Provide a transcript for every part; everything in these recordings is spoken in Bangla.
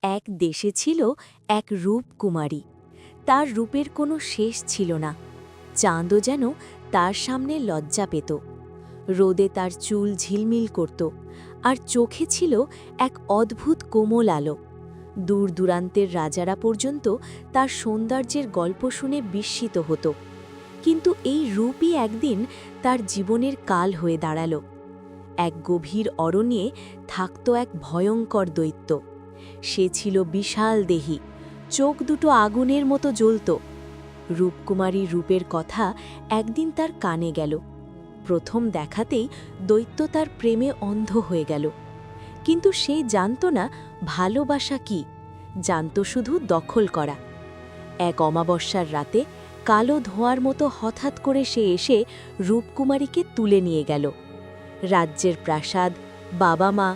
এক দেশে ছিল এক রূপকুমারী। তার রূপের কোনো শেষ ছিল না। চাঁদও যেন তার সামনে লজ্জা পেত। রোদে তার চুল ঝিলমিল করত, আর চোখে ছিল এক অদ্ভুত কোমল আলো। দূর দূরান্তের রাজারা পর্যন্ত তার সৌন্দর্যের গল্প শুনে বিস্মিত হতো। কিন্তু এই রূপই একদিন তার জীবনের কাল হয়ে দাঁড়াল। এক গভীর অরণ্যে থাকত এক ভয়ঙ্কর দৈত্য। সে ছিল বিশাল দেহী, চোখ দুটো আগুনের মতো জ্বলত। রূপকুমারীর রূপের কথা একদিন তার কানে গেল। প্রথম দেখাতেই দৈত্য তার প্রেমে অন্ধ হয়ে গেল। কিন্তু সে জানত না ভালোবাসা কি, জানত শুধু দখল করা। এক অমাবস্যার রাতে কালো ধোঁয়ার মতো হঠাৎ করে সে এসে রূপকুমারীকে তুলে নিয়ে গেল। রাজ্যের প্রাসাদ, বাবা মা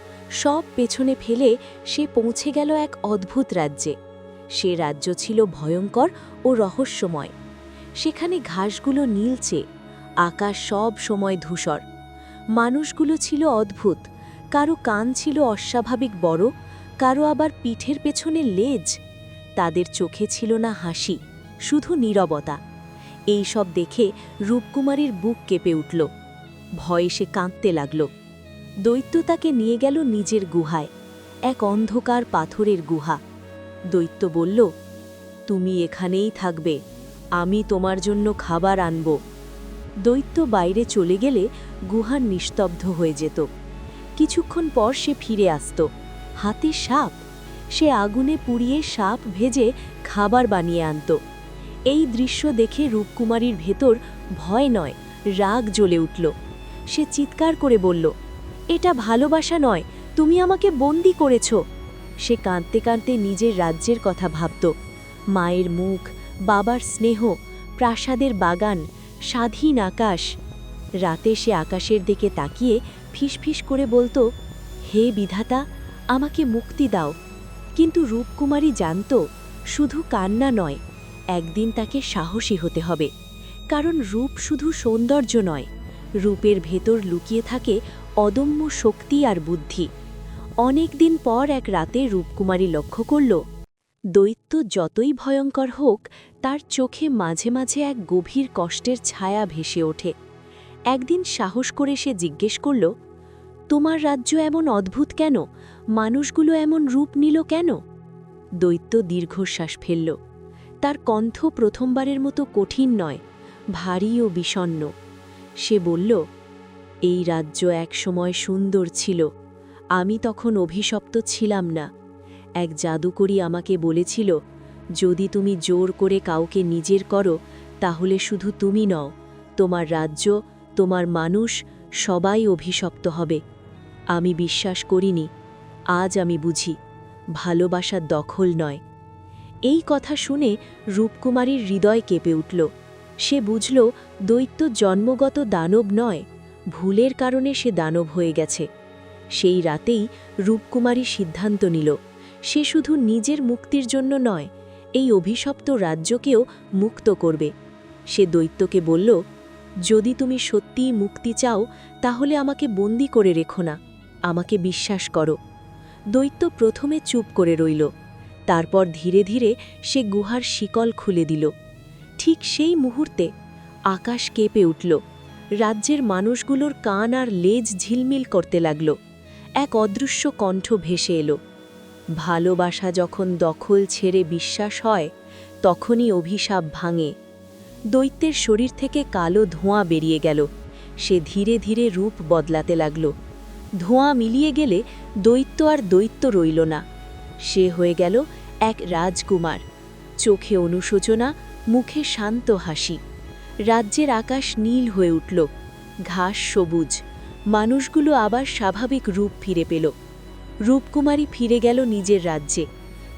সব পেছনে ফেলে সে পৌঁছে গেল এক অদ্ভুত রাজ্যে। সে রাজ্য ছিল ভয়ঙ্কর ও রহস্যময়। সেখানে ঘাসগুলো নীলচে, আকাশ সব সময় ধূসর। মানুষগুলো ছিল অদ্ভুত, কারো কান ছিল অস্বাভাবিক বড়, কারো আবার পিঠের পেছনে লেজ। তাদের চোখে ছিল না হাসি, শুধু নীরবতা। এই সব দেখে রূপকুমারীর বুক কেঁপে উঠল। ভয়ে সে কাঁদতে লাগল। দৈত্য তাকে নিয়ে গেল নিজের গুহায়, এক অন্ধকার পাথরের গুহা। দৈত্য বলল, তুমি এখানেই থাকবে, আমি তোমার জন্য খাবার আনব। দৈত্য বাইরে চলে গেলে গুহার নিস্তব্ধ হয়ে যেত। কিছুক্ষণ পর সে ফিরে আসত, হাতে সাপ। সে আগুনে পুড়িয়ে সাপ ভেজে খাবার বানিয়ে আনত। এই দৃশ্য দেখে রূপকুমারীর ভেতর ভয় নয়, রাগ জ্বলে উঠল। সে চিৎকার করে বলল, এটা ভালোবাসা নয়, তুমি আমাকে বন্দী করেছ। সে কাঁদতে কাঁদতে নিজের রাজ্যের কথা ভাবত। মায়ের মুখ, বাবার স্নেহ, প্রাসাদের বাগান, স্বাধীন আকাশ। রাতে সে আকাশের দিকে তাকিয়ে ফিসফিস করে বলত, হে বিধাতা, আমাকে মুক্তি দাও। কিন্তু রূপকুমারী জানত, শুধু কান্না নয়, একদিন তাকে সাহসী হতে হবে। কারণ রূপ শুধু সৌন্দর্য নয়, রূপের ভেতর লুকিয়ে থাকে অদম্য শক্তি আর বুদ্ধি। অনেক দিন পর এক রাতে রূপকুমারী লক্ষ্য করল, দৈত্য যতই ভয়ঙ্কর হোক, তার চোখে মাঝে মাঝে এক গভীর কষ্টের ছায়া ভেসে ওঠে। একদিন সাহস করে সে জিজ্ঞেস করল, তোমার রাজ্য এমন অদ্ভুত কেন? মানুষগুলো এমন রূপ নিল কেন? দৈত্য দীর্ঘশ্বাস ফেলল। তার কণ্ঠ প্রথমবারের মতো কঠিন নয়, ভারী ও বিষণ্ণ। সে বলল, এই রাজ্য একসময় সুন্দর ছিল, আমি তখন অভিশপ্ত ছিলাম না। এক জাদুকরী আমাকে বলেছিল, যদি তুমি জোর করে কাউকে নিজের করো, তাহলে শুধু তুমি নও, তোমার রাজ্য, তোমার মানুষ সবাই অভিশপ্ত হবে। আমি বিশ্বাস করিনি। আজ আমি বুঝি, ভালোবাসা দখল নয়। এই কথা শুনে রূপকুমারীর হৃদয় কেঁপে উঠল। সে বুঝল, দৈত্য জন্মগত দানব নয়, ভুলের কারণে সে দানব হয়ে গেছে। সেই রাতেই রূপকুমারী সিদ্ধান্ত নিল, সে শুধু নিজের মুক্তির জন্য নয়, এই অভিশপ্ত রাজ্যকেও মুক্ত করবে। সে দৈত্যকে বলল, যদি তুমি সত্যিই মুক্তি চাও, তাহলে আমাকে বন্দী করে রেখো না, আমাকে বিশ্বাস করো। দৈত্য প্রথমে চুপ করে রইল, তারপর ধীরে ধীরে সে গুহার শিকল খুলে দিল। ঠিক সেই মুহূর্তে আকাশ কেঁপে উঠল। রাজ্যের মানুষগুলোর কান আর লেজ ঝিলমিল করতে লাগল। এক অদৃশ্য কণ্ঠ ভেসে এলো, ভালোবাসা যখন দখল ছেড়ে বিশ্বাস হয়, তখনই অভিশাপ ভাঙে। দৈত্যের শরীর থেকে কালো ধোঁয়া বেরিয়ে গেল। সে ধীরে ধীরে রূপ বদলাতে লাগল। ধোঁয়া মিলিয়ে গেলে দৈত্য আর দৈত্য রইল না। সে হয়ে গেল এক রাজকুমার, চোখে অনুশোচনা, মুখে শান্ত হাসি। রাজ্যের আকাশ নীল হয়ে উঠল, ঘাস সবুজ, মানুষগুলো আবার স্বাভাবিক রূপ ফিরে পেল। রূপকুমারী ফিরে গেল নিজের রাজ্যে।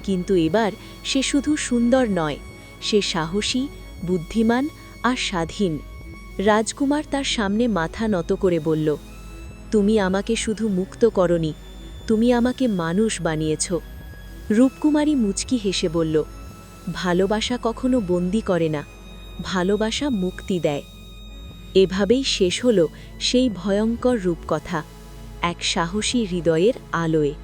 কিন্তু এবার সে শুধু সুন্দর নয়, সে সাহসী, বুদ্ধিমান আর স্বাধীন। রাজকুমার তার সামনে মাথা নত করে বলল, তুমি আমাকে শুধু মুক্ত করনি, তুমি আমাকে মানুষ বানিয়েছ। রূপকুমারী মুচকি হেসে বলল, ভালোবাসা কখনো বন্দী করে না, ভালোবাসা মুক্তি দেয়। এভাবেই শেষ হল সেই ভয়ঙ্কর রূপকথা, এক সাহসী হৃদয়ের আলোয়।